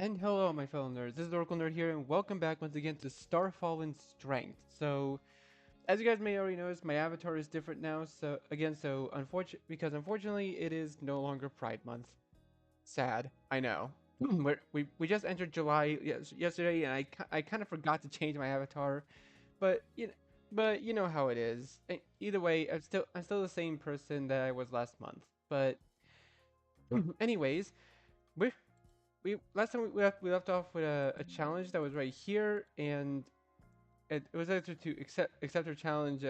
And hello, my fellow nerds. This is Oracle Nerd here, and welcome back once again to Starfallen Strength. So, as you guys may already notice, my avatar is different now. Because unfortunately, it is no longer Pride Month. Sad, I know. We just entered July yesterday, and I kind of forgot to change my avatar, but you know how it is. Either way, I'm still the same person that I was last month. But anyways, we we last time we left off with a challenge that was right here, and it was either to accept her challenge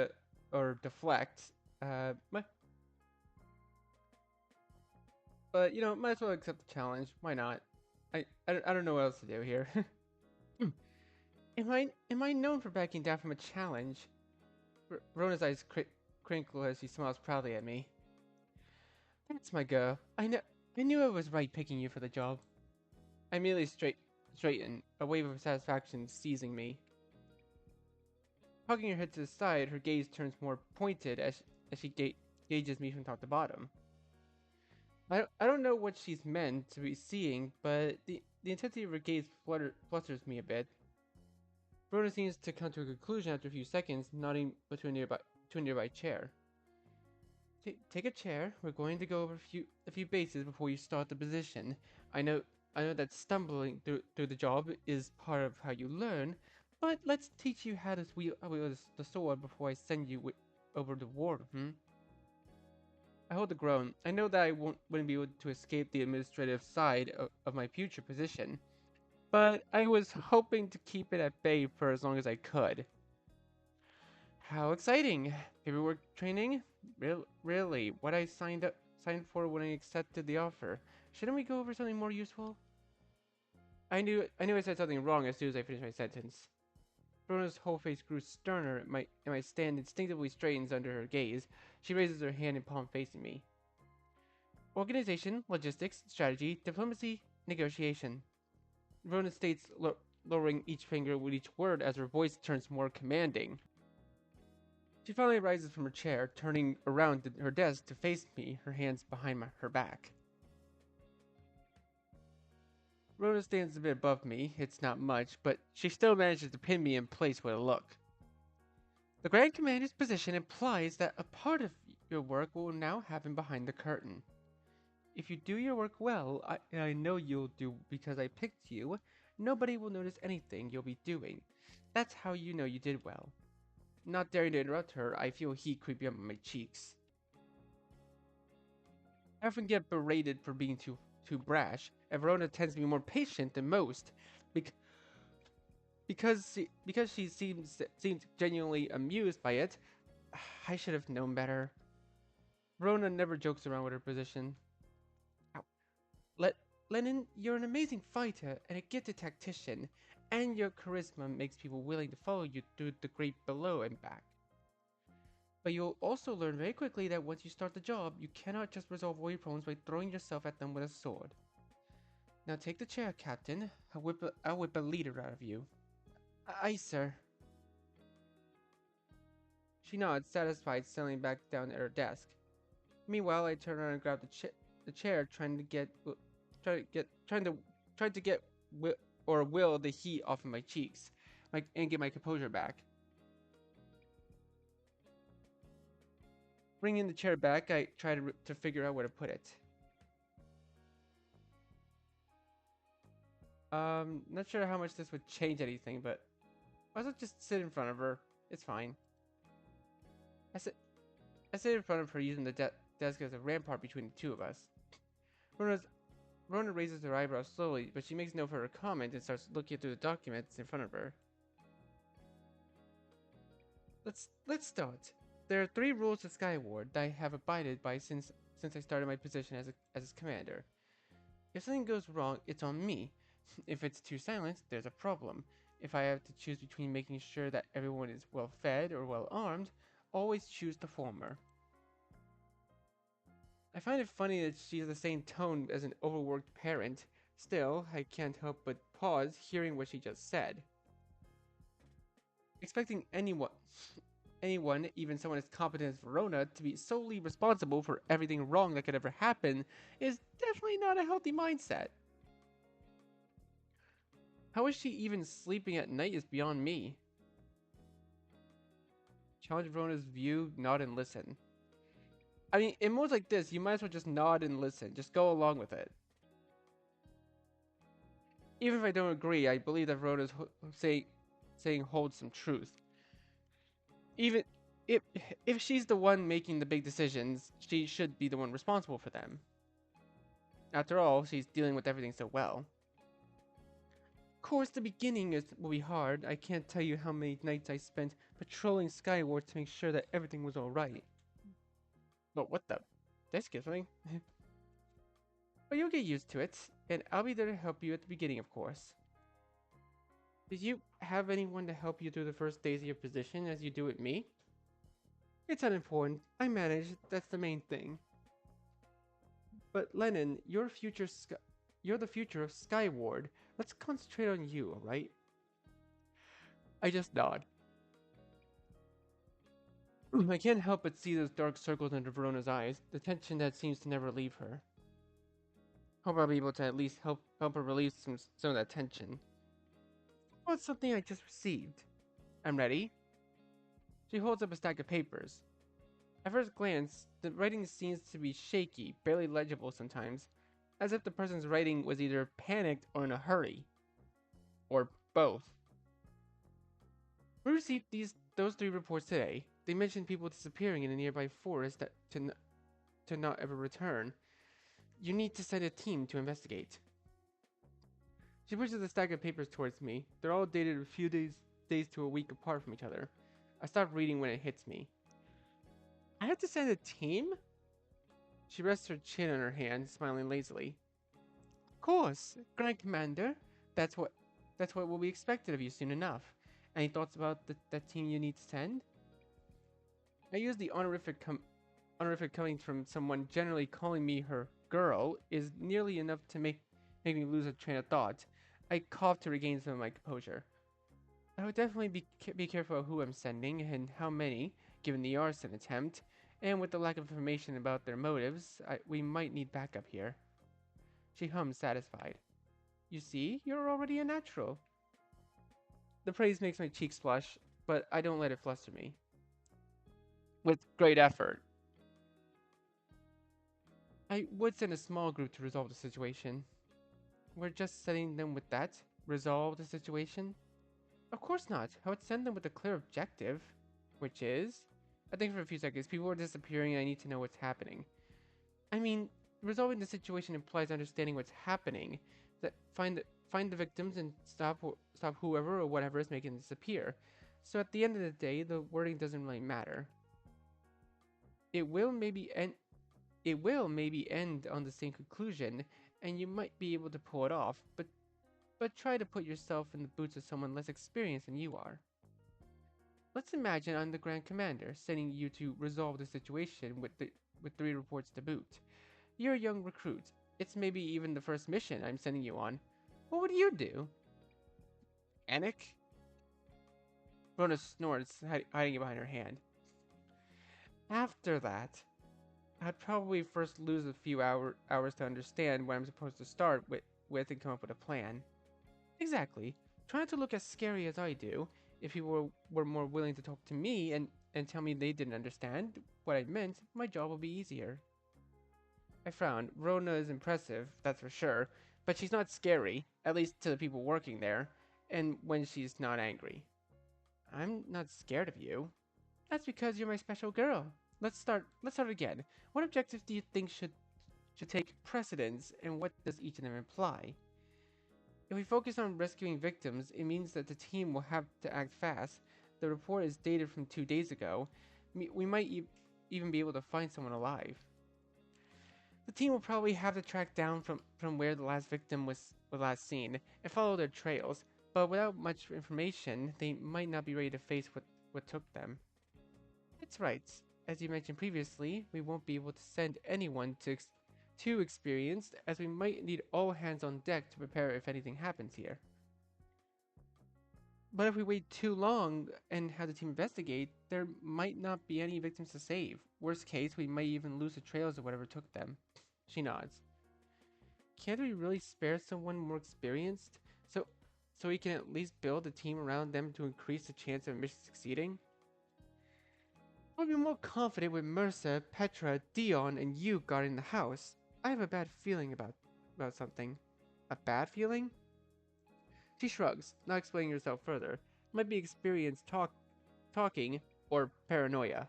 or deflect. But might as well accept the challenge. Why not? I don't know what else to do here. Am I known for backing down from a challenge? Rona's eyes crinkle as he smiles proudly at me. That's my girl. I knew I was right picking you for the job. I merely straighten, a wave of satisfaction seizing me. Hugging her head to the side, her gaze turns more pointed as she gauges me from top to bottom. I don't know what she's meant to be seeing, but the intensity of her gaze flutters me a bit. Rona seems to come to a conclusion after a few seconds, nodding to a nearby chair. Take a chair. We're going to go over a few bases before you start the position. I know I know that stumbling through the job is part of how you learn, but let's teach you how to wield the sword before I send you over the war. I hold the groan. I know that I wouldn't be able to escape the administrative side of my future position, but I was hoping to keep it at bay for as long as I could. How exciting! Paperwork training? Really? What I signed for when I accepted the offer. Shouldn't we go over something more useful? I knew I said something wrong as soon as I finished my sentence. Bruno's whole face grew sterner, and my stand instinctively straightens under her gaze. She raises her hand and palm facing me. Organization, logistics, strategy, diplomacy, negotiation. Rona states, lowering each finger with each word as her voice turns more commanding. She finally rises from her chair, turning around to her desk to face me, her hands behind her back. Rona stands a bit above me. It's not much, but she still manages to pin me in place with a look. The Grand Commander's position implies that a part of your work will now happen behind the curtain. If you do your work well, and I know you'll do because I picked you, nobody will notice anything you'll be doing. That's how you know you did well. Not daring to interrupt her, I feel heat creeping up my cheeks. I often get berated for being too brash, and Verona tends to be more patient than most, bec- because she seems genuinely amused by it. I should have known better. Verona never jokes around with her position. Ow. Lennon, you're an amazing fighter and a gifted tactician, and your charisma makes people willing to follow you through the great below and back. But you'll also learn very quickly that once you start the job, you cannot just resolve all your problems by throwing yourself at them with a sword. Now take the chair, Captain. I'll whip a leader out of you. Aye, sir. She nods, satisfied, settling back down at her desk. Meanwhile, I turn around and grab the chair, trying to get will the heat off of my cheeks, and get my composure back. Bringing the chair back, I try to figure out where to put it. Not sure how much this would change anything, but I'll just sit in front of her. It's fine. I sit, I sit in front of her using the desk as a rampart between the two of us. Rona's, Rona raises her eyebrows slowly, but she makes no further comment and starts looking through the documents in front of her. Let's start. There are 3 rules of Skyward that I have abided by since I started my position as its commander. If something goes wrong, it's on me. If it's too silent, there's a problem. If I have to choose between making sure that everyone is well fed or well armed, always choose the former. I find it funny that she has the same tone as an overworked parent. Still, I can't help but pause hearing what she just said. Expecting anyone, even someone as competent as Verona, to be solely responsible for everything wrong that could ever happen is definitely not a healthy mindset. How is she even sleeping at night is beyond me. Challenge Verona's view, nod and listen. I mean, in modes like this, you might as well just nod and listen. Just go along with it. Even if I don't agree, I believe that Verona's saying holds some truth. Even if if she's the one making the big decisions, she should be the one responsible for them. After all, she's dealing with everything so well. Of course, the beginning will be hard. I can't tell you how many nights I spent patrolling Skyward to make sure that everything was alright. But what the? That's something. But you'll get used to it, and I'll be there to help you at the beginning, of course. Did you have anyone to help you through the first days of your position as you do with me? It's unimportant. I managed. That's the main thing. But Lennon, you're the future of Skyward. Let's concentrate on you, alright? I just nod. I can't help but see those dark circles under Verona's eyes, the tension that seems to never leave her. Hope I'll be able to at least help her release some of that tension. Well, it's something I just received. I'm ready. She holds up a stack of papers. At first glance, the writing seems to be shaky, barely legible sometimes, as if the person's writing was either panicked or in a hurry. Or both. We received those 3 reports today. They mentioned people disappearing in a nearby forest to not ever return. You need to send a team to investigate. She pushes the stack of papers towards me. They're all dated a few days to a week apart from each other. I stop reading when it hits me. I have to send a team? She rests her chin on her hand, smiling lazily. Of course, Grand Commander. That's what will be expected of you soon enough. Any thoughts about that team you need to send? I use the honorific coming from someone generally calling me her girl is nearly enough to make me lose a train of thought. I cough to regain some of my composure. I would definitely be careful of who I'm sending and how many, given the arson attempt, and with the lack of information about their motives, we might need backup here. She hums, satisfied. You see, you're already a natural. The praise makes my cheeks flush, but I don't let it fluster me. With great effort. I would send a small group to resolve the situation. We're just sending them with that? Resolve the situation? Of course not. I would send them with a clear objective. Which is? I think for a few seconds, people are disappearing and I need to know what's happening. I mean, resolving the situation implies understanding what's happening. That find the victims and stop whoever or whatever is making them disappear. So at the end of the day, the wording doesn't really matter. It will maybe end on the same conclusion, and you might be able to pull it off, but try to put yourself in the boots of someone less experienced than you are. Let's imagine I'm the Grand Commander, sending you to resolve the situation with 3 reports to boot. You're a young recruit. It's maybe even the first mission I'm sending you on. What would you do? Panic? Rona snorts, hiding it behind her hand. After that, I'd probably first lose a few hours to understand what I'm supposed to start with and come up with a plan. Exactly. Try not to look as scary as I do. If people were more willing to talk to me and tell me they didn't understand what I meant, my job will be easier. I frowned. Rona is impressive, that's for sure, but she's not scary, at least to the people working there, and when she's not angry. I'm not scared of you. That's because you're my special girl. Let's start again. What objectives do you think should take precedence, and what does each of them imply? If we focus on rescuing victims, it means that the team will have to act fast. The report is dated from 2 days ago. We might even be able to find someone alive. The team will probably have to track down from where the last victim was last seen and follow their trails, but without much information, they might not be ready to face what took them. It's right. As you mentioned previously, we won't be able to send anyone too experienced, as we might need all hands on deck to prepare if anything happens here. But if we wait too long and have the team investigate, there might not be any victims to save. Worst case, we might even lose the trails of whatever took them. She nods. Can't we really spare someone more experienced? so we can at least build a team around them to increase the chance of mission succeeding? I'll be more confident with Mercer, Petra, Dion, and you guarding the house. I have a bad feeling about something. A bad feeling? She shrugs, not explaining herself further. It might be experience talking or paranoia.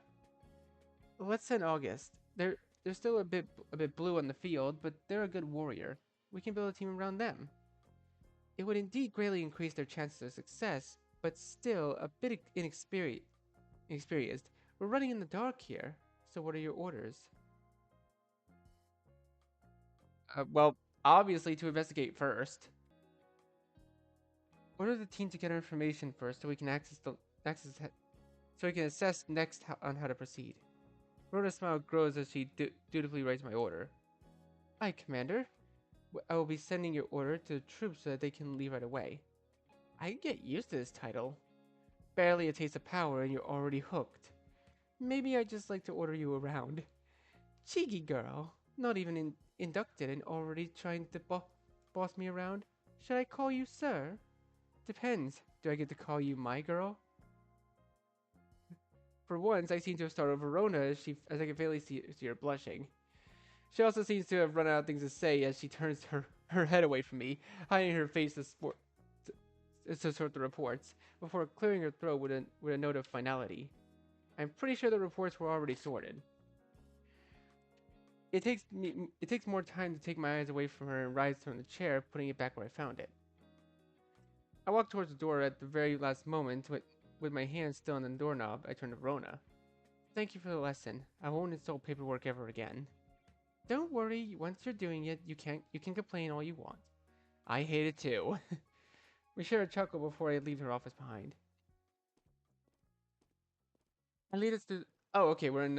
Let's send August. They're still a bit blue on the field, but they're a good warrior. We can build a team around them. It would indeed greatly increase their chances of success, but still a bit inexperienced. We're running in the dark here. So what are your orders? Well, obviously to investigate first. Order the team to gather information first, so we can access so we can assess next on how to proceed. Rhoda's smile grows as she dutifully writes my order. Aye, Commander. I will be sending your order to the troops so that they can leave right away. I can get used to this title. Barely a taste of power and you're already hooked. Maybe I just like to order you around. Cheeky girl. Not even inducted and already trying to boss me around. Should I call you sir? Depends. Do I get to call you my girl? For once, I seem to have started Verona as I can faintly see her blushing. She also seems to have run out of things to say as she turns her head away from me, hiding her face to sort the reports, before clearing her throat with a note of finality. I'm pretty sure the reports were already sorted. It takes more time to take my eyes away from her and rise from the chair, putting it back where I found it. I walk towards the door at the very last moment, with my hand still on the doorknob. I turn to Verona. Thank you for the lesson. I won't install paperwork ever again. Don't worry. Once you're doing it, you can complain all you want. I hate it too. We share a chuckle before I leave her office behind. I lead us to. Oh, okay. We're in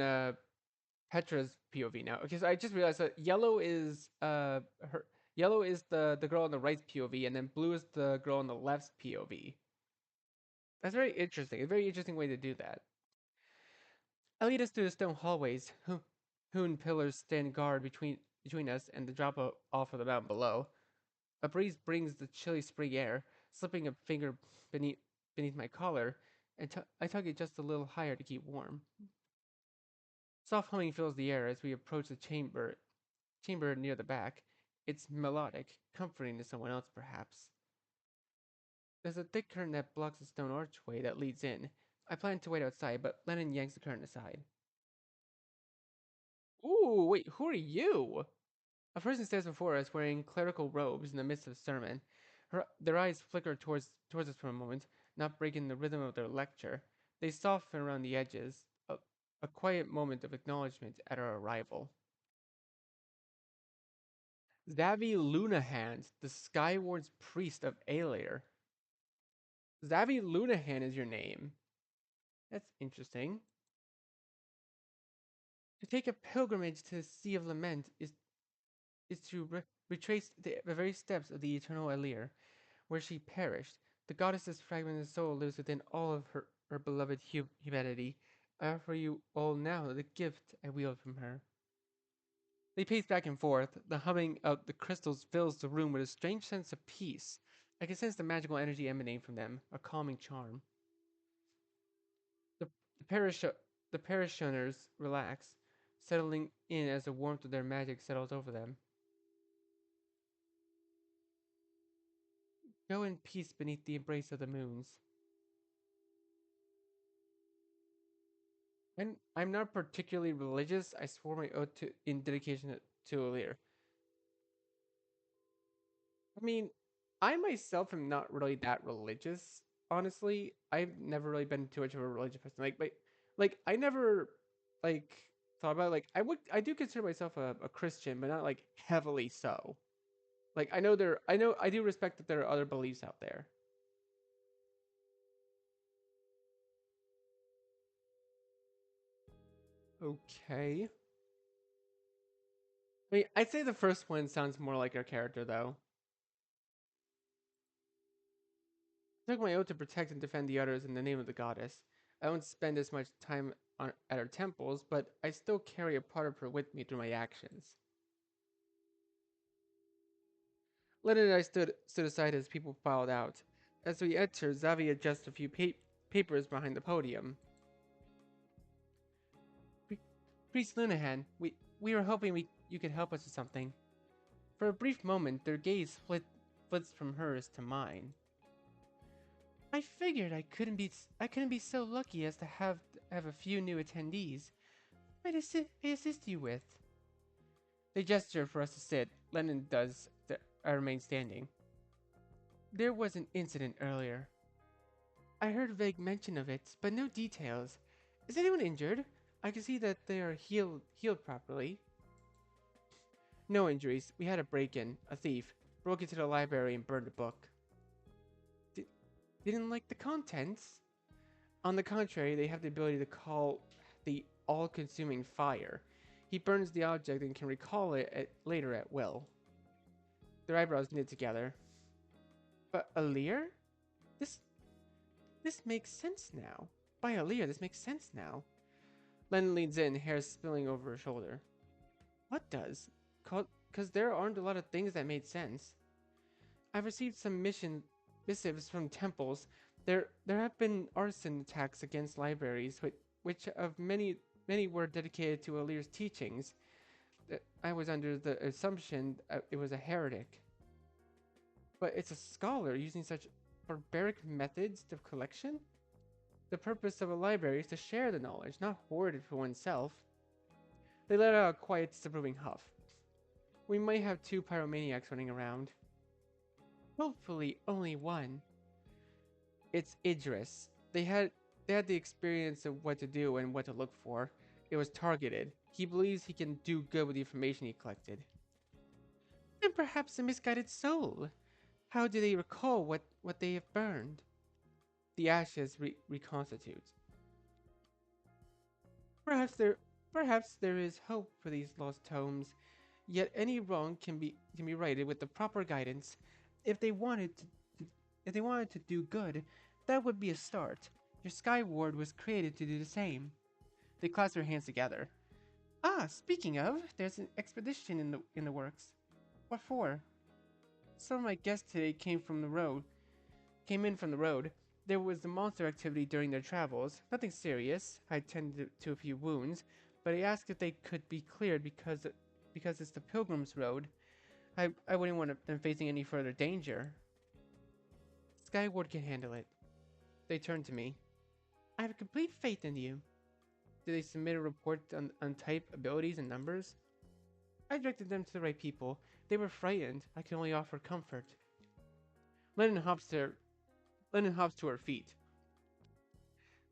Petra's POV now. Okay, so I just realized that yellow is her. Yellow is the girl on the right's POV, and then blue is the girl on the left's POV. That's very interesting. A very interesting way to do that. I lead us through the stone hallways. Hewn pillars stand guard between us and the drop off of the mountain below. A breeze brings the chilly spring air, slipping a finger beneath my collar, and I tug it just a little higher to keep warm. Soft humming fills the air as we approach the chamber near the back. It's melodic, comforting to someone else, perhaps. There's a thick curtain that blocks the stone archway that leads in. I plan to wait outside, but Lennon yanks the curtain aside. Ooh, wait, who are you? A person stands before us wearing clerical robes in the midst of a sermon. Their eyes flicker towards us for a moment, not breaking the rhythm of their lecture. They soften around the edges, a quiet moment of acknowledgement at our arrival. Zavi Lunahand, the Skyward's priest of Aelair. Zavi Lunahan is your name. That's interesting. To take a pilgrimage to the Sea of Lament is to retrace the very steps of the eternal Alir, where she perished. The goddess's fragmented soul lives within all of her beloved humanity. I offer you all now the gift I wield from her. They pace back and forth. The humming of the crystals fills the room with a strange sense of peace. I can sense the magical energy emanating from them, a calming charm. The, the, parish, the parishioners relax, settling in as the warmth of their magic settles over them. Go in peace beneath the embrace of the moons. I'm not particularly religious. I swore my oath in dedication to Alir. I mean, I myself am not really that religious. Honestly, I've never really been too much of a religious person. I never like thought about I do consider myself a Christian, but not like heavily so. Like I do respect that there are other beliefs out there. Okay. I mean, I'd say the first one sounds more like our character though. I took my oath to protect and defend the others in the name of the goddess. I won't spend as much time at her temples, but I still carry a part of her with me through my actions. Lennon and I stood aside as people filed out. As we enter, Zavi adjusts a few papers behind the podium. Priest Lunahan, we were hoping you could help us with something. For a brief moment, their gaze flits from hers to mine. I figured I couldn't be so lucky as to have a few new attendees. I assist you with? They gesture for us to sit. Lennon does. I remain standing. There was an incident earlier. I heard vague mention of it, but no details. Is anyone injured? I can see that they are healed properly. No injuries. We had a break-in. A thief broke into the library and burned a book. Didn't like the contents? On the contrary, they have the ability to call the all-consuming fire. He burns the object and can recall it later at will. Their eyebrows knit together. But Alir? This this makes sense now. By Alir, this makes sense now. Len leans in, hair spilling over her shoulder. What does? Because there aren't a lot of things that made sense. I've received some missives from temples. There have been arson attacks against libraries, which of many were dedicated to Alir's teachings. I was under the assumption it was a heretic. But it's a scholar using such barbaric methods of collection? The purpose of a library is to share the knowledge, not hoard it for oneself. They let out a quiet, disapproving huff. We might have two pyromaniacs running around. Hopefully, only one. It's Idris. They had the experience of what to do and what to look for. It was targeted. He believes he can do good with the information he collected. And perhaps a misguided soul. How do they recall what they have burned? The ashes reconstitute. Perhaps there is hope for these lost tomes. Yet any wrong can be righted with the proper guidance. If they wanted to, if they wanted to do good, that would be a start. Your Sky Ward was created to do the same. They clasp their hands together. Ah, speaking of, there's an expedition in the works. What for? Some of my guests today came in from the road. There was the monster activity during their travels. Nothing serious. I tended to a few wounds, but I asked if they could be cleared because it's the Pilgrim's Road. I wouldn't want them facing any further danger. Skyward can handle it. They turn to me. I have complete faith in you. Did they submit a report on type, abilities, and numbers? I directed them to the right people. They were frightened. I can only offer comfort. Lennon hops to her feet.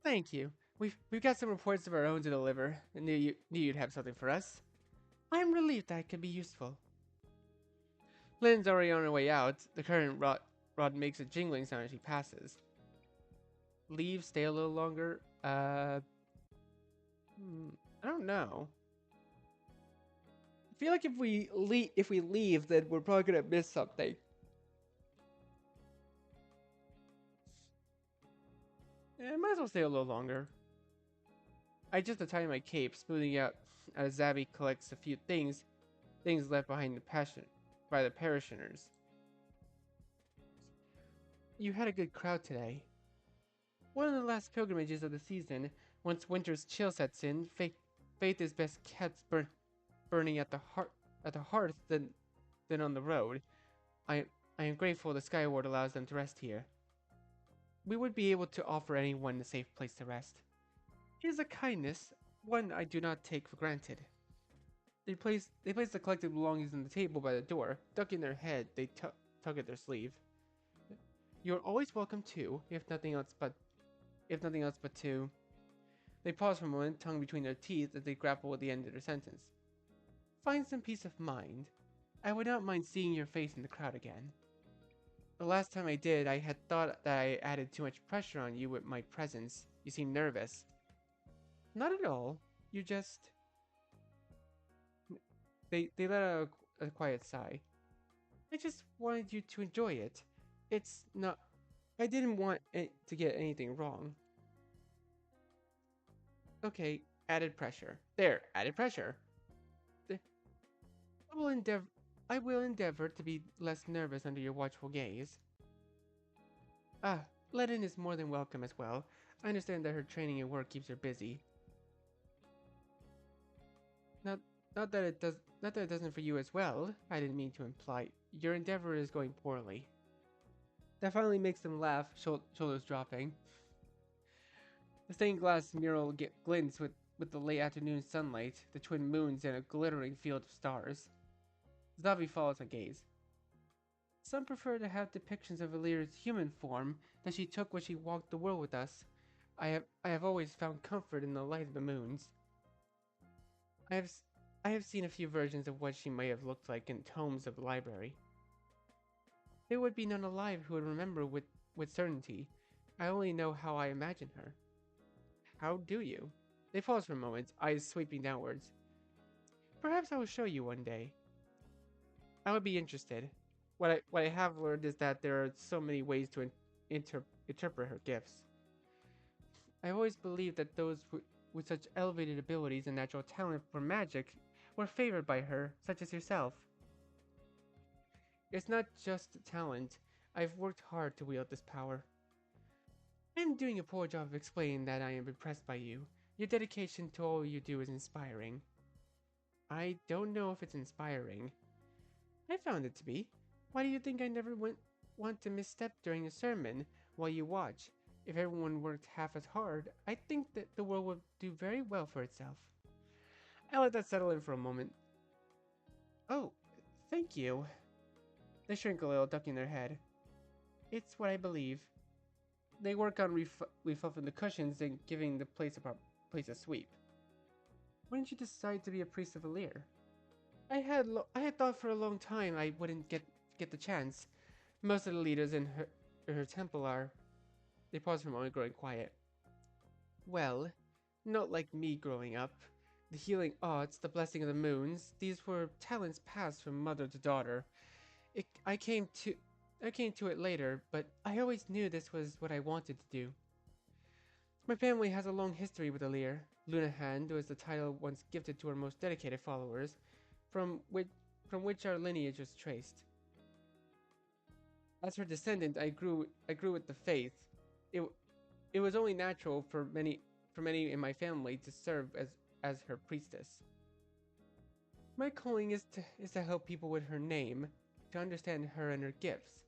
Thank you. We've got some reports of our own to deliver. I knew you'd have something for us. I'm relieved that I could be useful. Lynn's already on her way out. The current rod makes a jingling sound as she passes. Leave, stay a little longer. I don't know. I feel like if we leave, then we're probably gonna miss something. Might as well stay a little longer. I adjust the tie in my cape, smoothing out as Zavi collects a few things left behind by the parishioners. You had a good crowd today. One of the last pilgrimages of the season. Once winter's chill sets in, faith is best kept burning at the hearth than on the road. I am grateful the Skyward allows them to rest here. We would be able to offer anyone a safe place to rest. It is a kindness, one I do not take for granted. They place the collected belongings on the table by the door. Ducking their head, they tug at their sleeve. You are always welcome too, if nothing else but to. They pause for a moment, tongue between their teeth as they grapple with the end of their sentence. Find some peace of mind. I would not mind seeing your face in the crowd again. The last time I did, I had thought that I added too much pressure on you with my presence. You seemed nervous. Not at all. You just... They let out a quiet sigh. I just wanted you to enjoy it. It's not... I didn't want to get anything wrong. Okay, added pressure. There, added pressure. I will endeavor to be less nervous under your watchful gaze. Ah, Lennon is more than welcome as well. I understand that her training and work keeps her busy. Not, not that it doesn't for you as well. I didn't mean to imply. Your endeavor is going poorly. That finally makes them laugh, shoulders dropping. The stained glass mural glints with the late afternoon sunlight, the twin moons, and a glittering field of stars. Zavi follows her gaze. Some prefer to have depictions of Alira's human form that she took when she walked the world with us. I have always found comfort in the light of the moons. I have I have seen a few versions of what she may have looked like in tomes of the library. There would be none alive who would remember with certainty. I only know how I imagine her. How do you? They pause for a moment, eyes sweeping downwards. Perhaps I will show you one day. I would be interested. What I have learned is that there are so many ways to interpret her gifts. I always believed that those with such elevated abilities and natural talent for magic were favored by her, such as yourself. It's not just talent. I've worked hard to wield this power. I am doing a poor job of explaining that I am impressed by you. Your dedication to all you do is inspiring. I don't know if it's inspiring. I found it to be. Why do you think I never want to misstep during a sermon while you watch? If everyone worked half as hard, I think that the world would do very well for itself. I let that settle in for a moment. Oh, thank you. They shrink a little, ducking their head. It's what I believe. They work on refluffing the cushions and giving the place a sweep. When did you decide to be a priest of Alir? I had thought for a long time I wouldn't get the chance. Most of the leaders in her temple are. They pause for a moment, growing quiet. Well, not like me growing up. The healing arts, the blessing of the moons, these were talents passed from mother to daughter. It, I came to I came to it later, but I always knew this was what I wanted to do. My family has a long history with Alir. Lunahand was the title once gifted to her most dedicated followers, from which from which our lineage was traced. As her descendant, I grew with the faith. It it was only natural for many in my family to serve as her priestess. My calling is to help people with her name, to understand her and her gifts.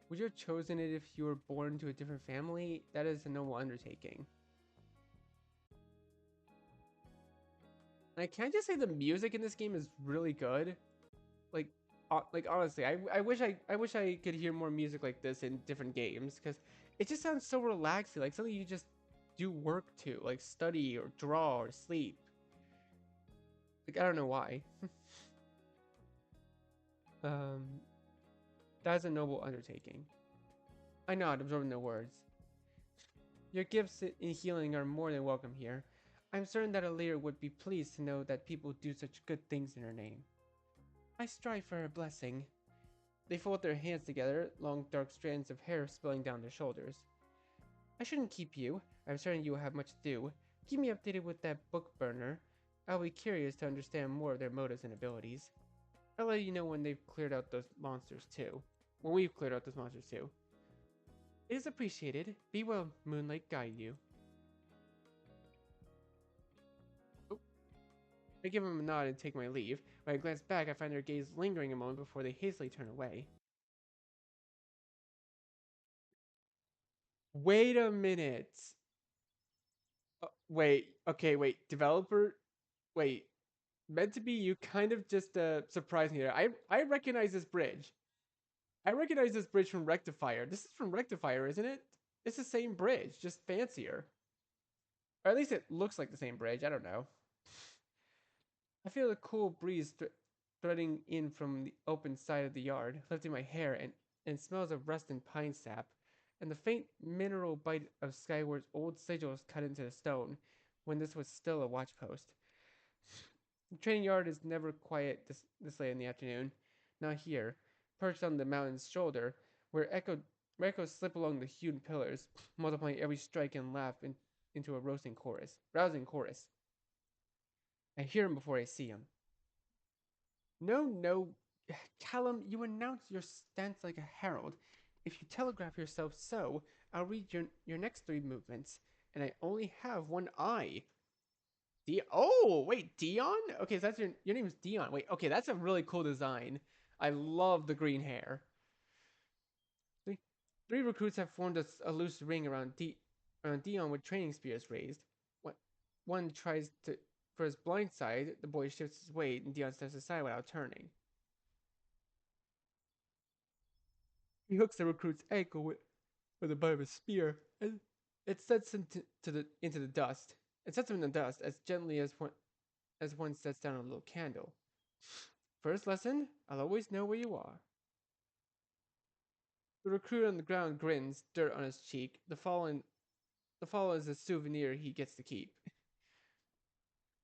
Would you have chosen it if you were born to a different family? That is a noble undertaking. And I can't just say the music in this game is really good. Like, like honestly, I wish I could hear more music like this in different games because it just sounds so relaxing, like something you just do work to, like study or draw or sleep. Like I don't know why. um, that's a noble undertaking. I nod, absorbing the words. Your gifts in healing are more than welcome here. I'm certain that Alir would be pleased to know that people do such good things in her name. I strive for her blessing. They fold their hands together, long dark strands of hair spilling down their shoulders. I shouldn't keep you. I'm certain you will have much to do. Keep me updated with that book burner. I'll be curious to understand more of their motives and abilities. I'll let you know when they've cleared out those monsters too. When we've cleared out those monsters too. It is appreciated. Be well, Moonlight guide you. Oh, I give him a nod and take my leave. When I glance back, I find their gaze lingering a moment before they hastily turn away. Wait a minute. Wait. Okay, wait. Developer. Wait. Meant to be, you kind of just surprised me there. I recognize this bridge. I recognize this bridge from Rectifier. This is from Rectifier, isn't it? It's the same bridge, just fancier. Or at least it looks like the same bridge. I don't know. I feel a cool breeze threading in from the open side of the yard, lifting my hair and smells of rust and pine sap, and the faint mineral bite of Skyward's old sigils cut into the stone when this was still a watch post. The training yard is never quiet this late in the afternoon. Not here, perched on the mountain's shoulder, where echoes slip along the hewn pillars, multiplying every strike and laugh into a rousing chorus. I hear him before I see him. No, no, Callum, you announce your stance like a herald. If you telegraph yourself so, I'll read your next three movements, and I only have one eye. Oh, wait, Dion? Okay, so that's your name is Dion. Wait, okay, that's a really cool design. I love the green hair. Three, three recruits have formed a loose ring around Dion with training spears raised. One tries to for his blind side, the boy shifts his weight and Dion steps aside without turning. He hooks the recruit's ankle with the butt of his spear, and it sets him into the dust. It sets him in the dust as gently as one sets down a little candle. First lesson, I'll always know where you are. The recruit on the ground grins, dirt on his cheek. The fallen is a souvenir he gets to keep.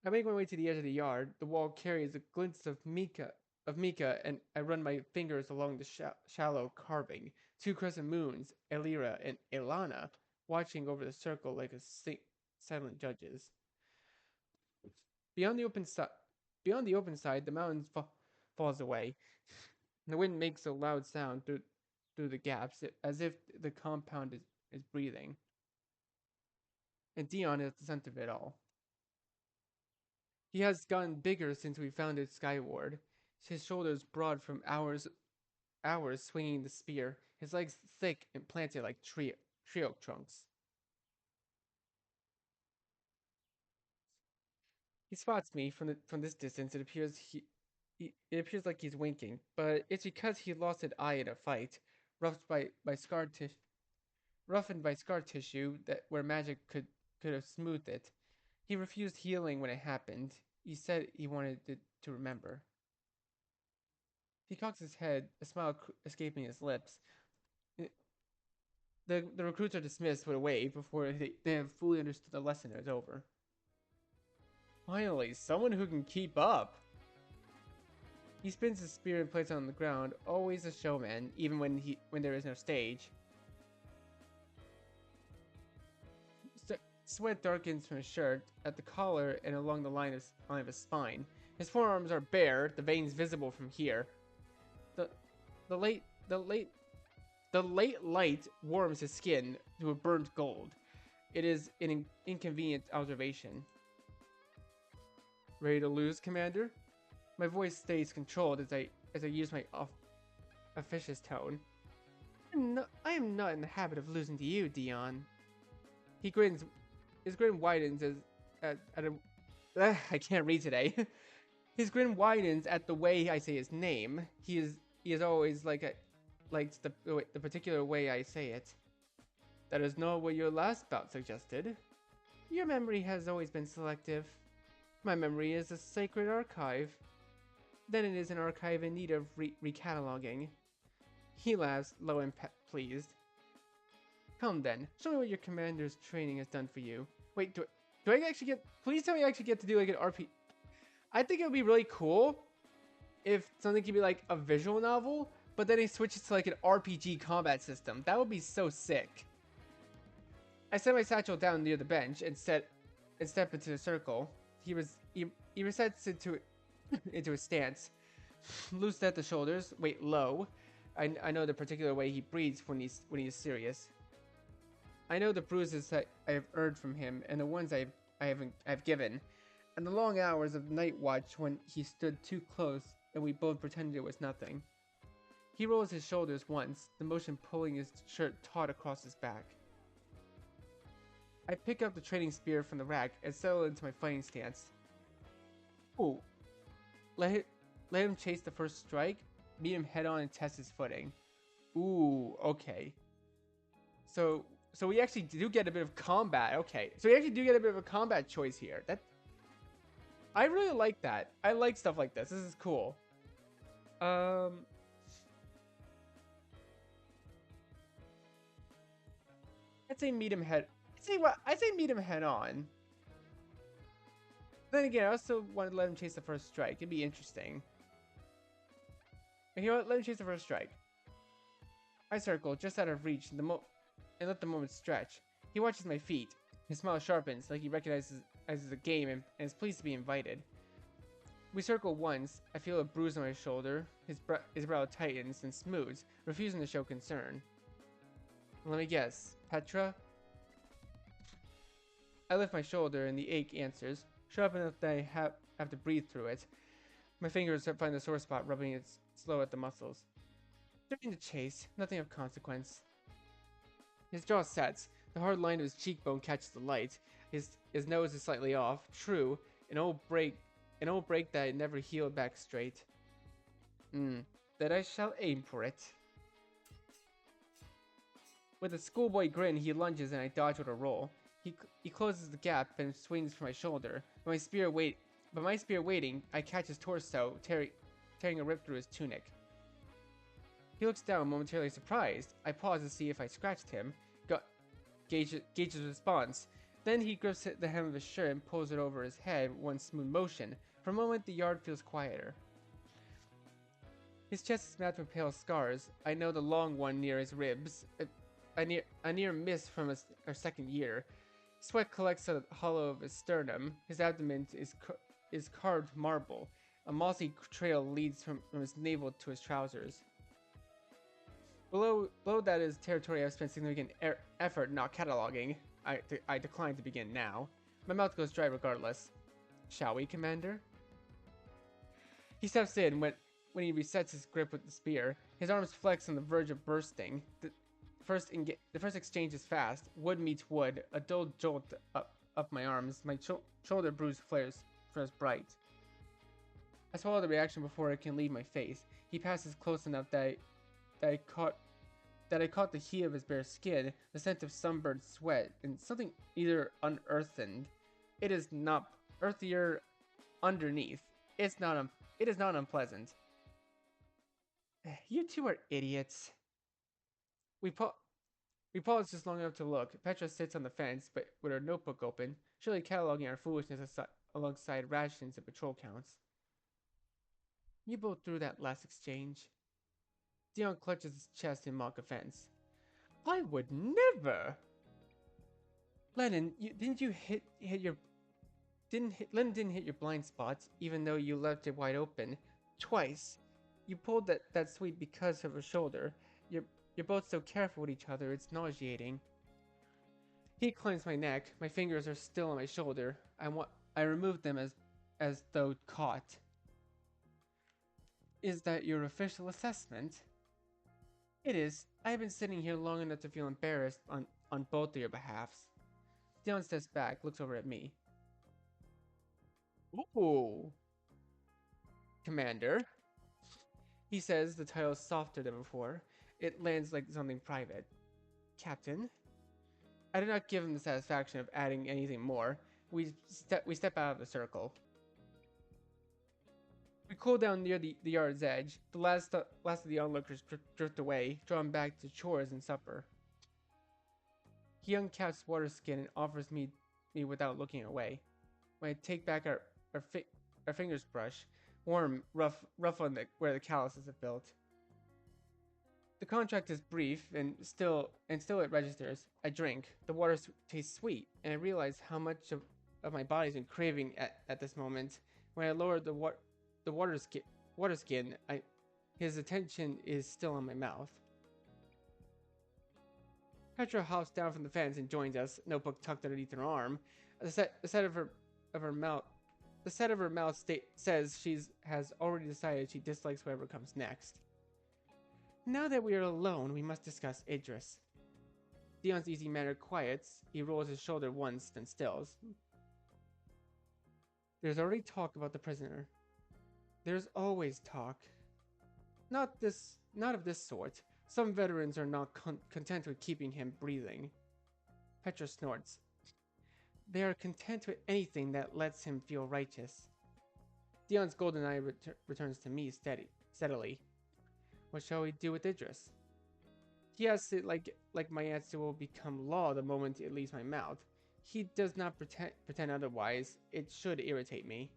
I make my way to the edge of the yard. The wall carries a glimpse of Mika, and I run my fingers along the shallow carving. Two crescent moons, Elira and Ilana, watching over the circle like silent judges. Beyond the open side, the mountain falls away. The wind makes a loud sound through the gaps, as if the compound is breathing. And Dion is the center of it all. He has gotten bigger since we founded Skyward. His shoulders broad from hours swinging the spear, his legs thick and planted like tree oak trunks. He spots me from this distance. It appears like he's winking, but it's because he lost an eye in a fight, roughed by scar tissue, roughened by scar tissue that where magic could have smoothed it. He refused healing when it happened. He said he wanted to remember. He cocks his head, a smile escaping his lips. The recruits are dismissed with a wave before they have fully understood the lesson is over. Finally, someone who can keep up. He spins his spear and places it on the ground, always a showman, even when there is no stage. Sweat darkens from his shirt, at the collar, and along the line of his spine. His forearms are bare, the veins visible from here. The late light warms his skin to a burnt gold. It is an inconvenient observation. Ready to lose, Commander? My voice stays controlled as I use my officious tone. I am not in the habit of losing to you, Dion. He grins. His grin widens I can't read today. His grin widens at the way I say his name. He is always likes the particular way I say it. That is not what your last bout suggested. Your memory has always been selective. My memory is a sacred archive. Then it is an archive in need of recataloguing. He laughs, low and pleased. Come then, show me what your commander's training has done for you. Wait, do I actually get... Please tell me I actually get to do like an RP... I think it would be really cool if something could be like a visual novel, but then it switches to like an RPG combat system. That would be so sick. I set my satchel down near the bench and step into the circle. He resets into a stance. Loose at the shoulders, weight low. I know the particular way he breathes when he's serious. I know the bruises that I have earned from him and the ones I've given, and the long hours of night watch when he stood too close and we both pretended it was nothing. He rolls his shoulders once, the motion pulling his shirt taut across his back. I pick up the training spear from the rack and settle into my fighting stance. Ooh. Let him chase the first strike, meet him head on and test his footing. Ooh, okay. So we actually do get a bit of combat. Okay. So we actually do get a bit of a combat choice here. I really like that. I like stuff like this. This is cool. I'd say meet him head. I'd say meet him head on. Then again, I also wanted to let him chase the first strike. It'd be interesting. You know what? Let him chase the first strike. I circle just out of reach and let the moment stretch. He watches my feet. His smile sharpens, like he recognizes the game and is pleased to be invited. We circle once. I feel a bruise on my shoulder. His brow tightens and smooths, refusing to show concern. Let me guess. Petra? I lift my shoulder and the ache answers, sharp enough that I have to breathe through it. My fingers find the sore spot, rubbing it slow at the muscles. During the chase, nothing of consequence. His jaw sets. The hard line of his cheekbone catches the light. His nose is slightly off. True, an old break that I never healed back straight. That I shall aim for it. With a schoolboy grin, he lunges and I dodge with a roll. He closes the gap and swings for my shoulder. But my spear waiting, I catch his torso, tearing a rip through his tunic. He looks down, momentarily surprised. I pause to see if I scratched him. Gauge his response. Then he grips the hem of his shirt and pulls it over his head, one smooth motion. For a moment, the yard feels quieter. His chest is matched with pale scars. I know the long one near his ribs. A near miss from our second year. Sweat collects at the hollow of his sternum. His abdomen is carved marble. A mossy trail leads from his navel to his trousers. Below that is territory I've spent significant effort not cataloging. I decline to begin now. My mouth goes dry regardless. Shall we, Commander? He steps in when he resets his grip with the spear. His arms flex on the verge of bursting. The first exchange is fast. Wood meets wood. A dull jolt up my arms. My shoulder bruise flares bright. I swallow the reaction before it can leave my face. He passes close enough that I caught the heat of his bare skin, the scent of sunburned sweat, and something either unearthened. It is not earthier underneath. It is not unpleasant. You two are idiots. We pause just long enough to look. Petra sits on the fence, but with her notebook open, surely cataloging our foolishness alongside rations and patrol counts. You both threw that last exchange. Dion clutches his chest in mock offense. I would never! Lennon, Lennon didn't hit your blind spots, even though you left it wide open. Twice. You pulled that sweep because of her shoulder. You're both so careful with each other, it's nauseating. He climbs my neck. My fingers are still on my shoulder. I remove them as though caught. Is that your official assessment? It is. I have been sitting here long enough to feel embarrassed on both of your behalfs. Dion steps back, looks over at me. Ooh. Commander. He says, the title is softer than before. It lands like something private. Captain. I do not give him the satisfaction of adding anything more. We step out of the circle. We cool down near the yard's edge. The last of the onlookers drift away, drawn back to chores and supper. He uncaps Waterskin and offers me without looking away. When I take back our fingers brush, warm, rough on where the calluses have built. The contract is brief, and still it registers. I drink. The water tastes sweet, and I realize how much of my body's been craving at this moment. When I lower the water skin, his attention is still on my mouth. Petra hops down from the fence and joins us, notebook tucked underneath her arm. The set of her mouth says she has already decided she dislikes whatever comes next. Now that we are alone, we must discuss Idris. Dion's easy manner quiets. He rolls his shoulder once, then stills. There's already talk about the prisoner. There's always talk. Not of this sort. Some veterans are not content with keeping him breathing. Petra snorts. They are content with anything that lets him feel righteous. Dion's golden eye returns to me steadily. What shall we do with Idris? He asks it like my answer will become law the moment it leaves my mouth. He does not pretend otherwise. It should irritate me.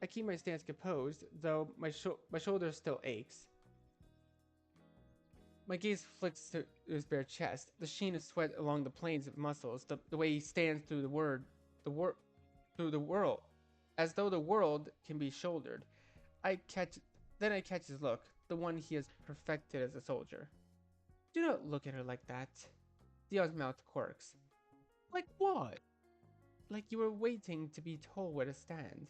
I keep my stance composed, though my shoulder still aches. My gaze flicks to his bare chest, the sheen of sweat along the planes of muscles, the way he stands through the world, as though the world can be shouldered. Then I catch his look, the one he has perfected as a soldier. Do not look at her like that. Dion's mouth quirks. Like what? Like you were waiting to be told where to stand.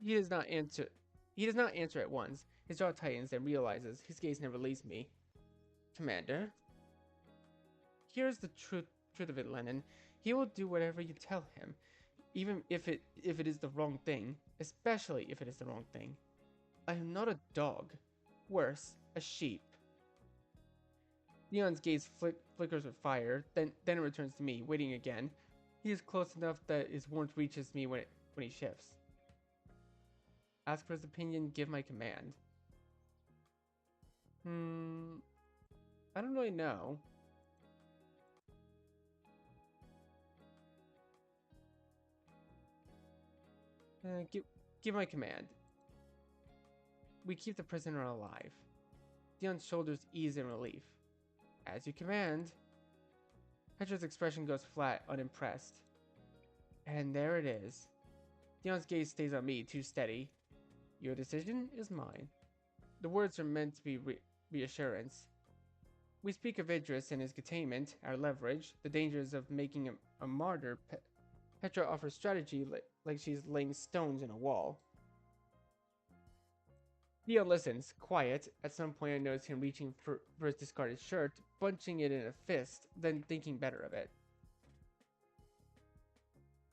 He does not answer. He does not answer at once. His jaw tightens and realizes his gaze never leaves me. Commander, here's the truth of it, Lennon. He will do whatever you tell him, even if it is the wrong thing, especially if it is the wrong thing. I am not a dog. Worse, a sheep. Leon's gaze flickers with fire, then it returns to me, waiting again. He is close enough that his warmth reaches me when he shifts. Ask for his opinion, give my command. I don't really know. Give my command. We keep the prisoner alive. Dion's shoulders ease in relief. As you command. Petra's expression goes flat, unimpressed. And there it is. Dion's gaze stays on me, too steady. Your decision is mine. The words are meant to be reassurance. We speak of Idris and his containment, our leverage, the dangers of making a martyr. Petra offers strategy like she's laying stones in a wall. Dion listens, quiet. At some point, I notice him reaching for his discarded shirt, bunching it in a fist, then thinking better of it.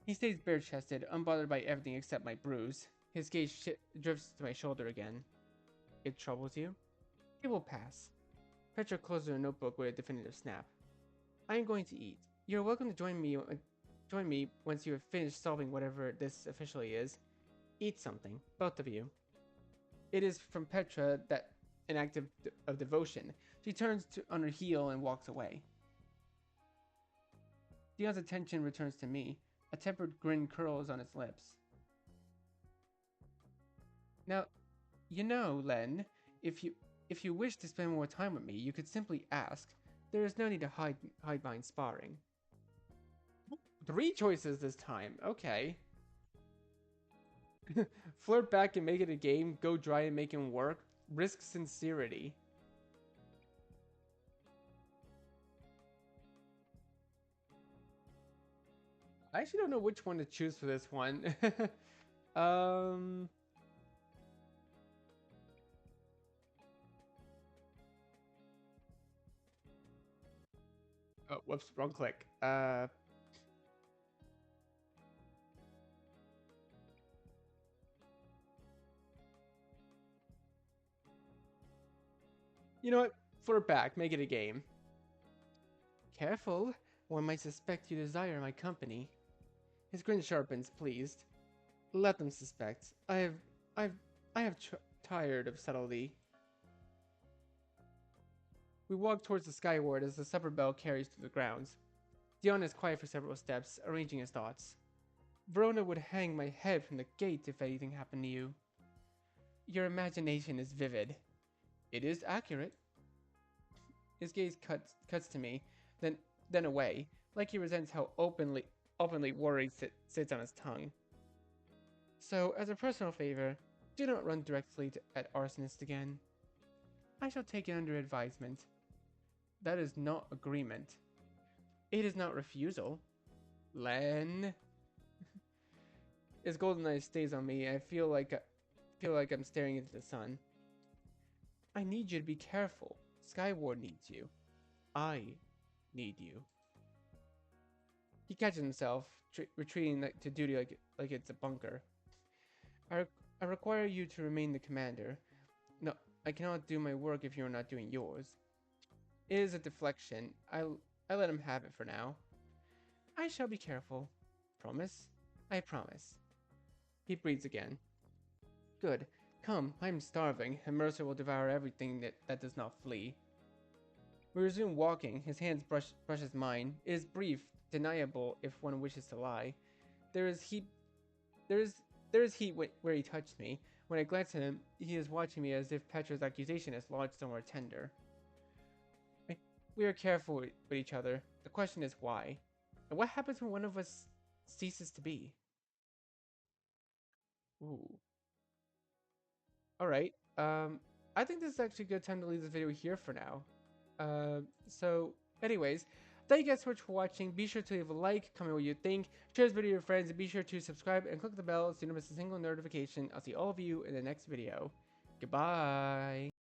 He stays bare-chested, unbothered by everything except my bruise. His gaze drifts to my shoulder again. It troubles you? It will pass. Petra closes her notebook with a definitive snap. I am going to eat. You're welcome to join me once you have finished solving whatever this officially is. Eat something, both of you. It is from Petra that an act of devotion. She turns on her heel and walks away. Dion's attention returns to me. A tempered grin curls on his lips. Now, you know, Len, if you wish to spend more time with me, you could simply ask. There is no need to hide behind sparring. 3 choices this time. Okay. Flirt back and make it a game. Go dry and make him work. Risk sincerity. I actually don't know which one to choose for this one. Oh, whoops, wrong click. You know what? Flirt back. Make it a game. Careful. One might suspect you desire my company. His grin sharpens, pleased. Let them suspect. I've, I have tired of subtlety. We walk towards the skyward as the supper bell carries through the grounds. Dion is quiet for several steps, arranging his thoughts. Verona would hang my head from the gate if anything happened to you. Your imagination is vivid. It is accurate. His gaze cuts to me, then away, like he resents how openly worry sits on his tongue. So, as a personal favor, do not run directly at arsonist again. I shall take it under advisement. That is not agreement. It is not refusal. Len. His golden eye stays on me. I feel like I'm staring into the sun. I need you to be careful. Skyward needs you. I need you. He catches himself, retreating to duty like it's a bunker. I require you to remain the commander. No, I cannot do my work if you are not doing yours. It is a deflection. I let him have it for now. I shall be careful. Promise? I promise. He breathes again. Good. Come, I am starving, and Mercer will devour everything that does not flee. We resume walking. His hands brushes mine. It is brief, deniable if one wishes to lie. There is heat. There is heat where he touched me. When I glance at him, he is watching me as if Petra's accusation is lodged somewhere tender. We are careful with each other. The question is why. And what happens when one of us ceases to be? Ooh. Alright. I think this is actually a good time to leave this video here for now. So, anyways, thank you guys so much for watching. Be sure to leave a like, comment what you think, share this video with your friends, and be sure to subscribe and click the bell so you don't miss a single notification. I'll see all of you in the next video. Goodbye.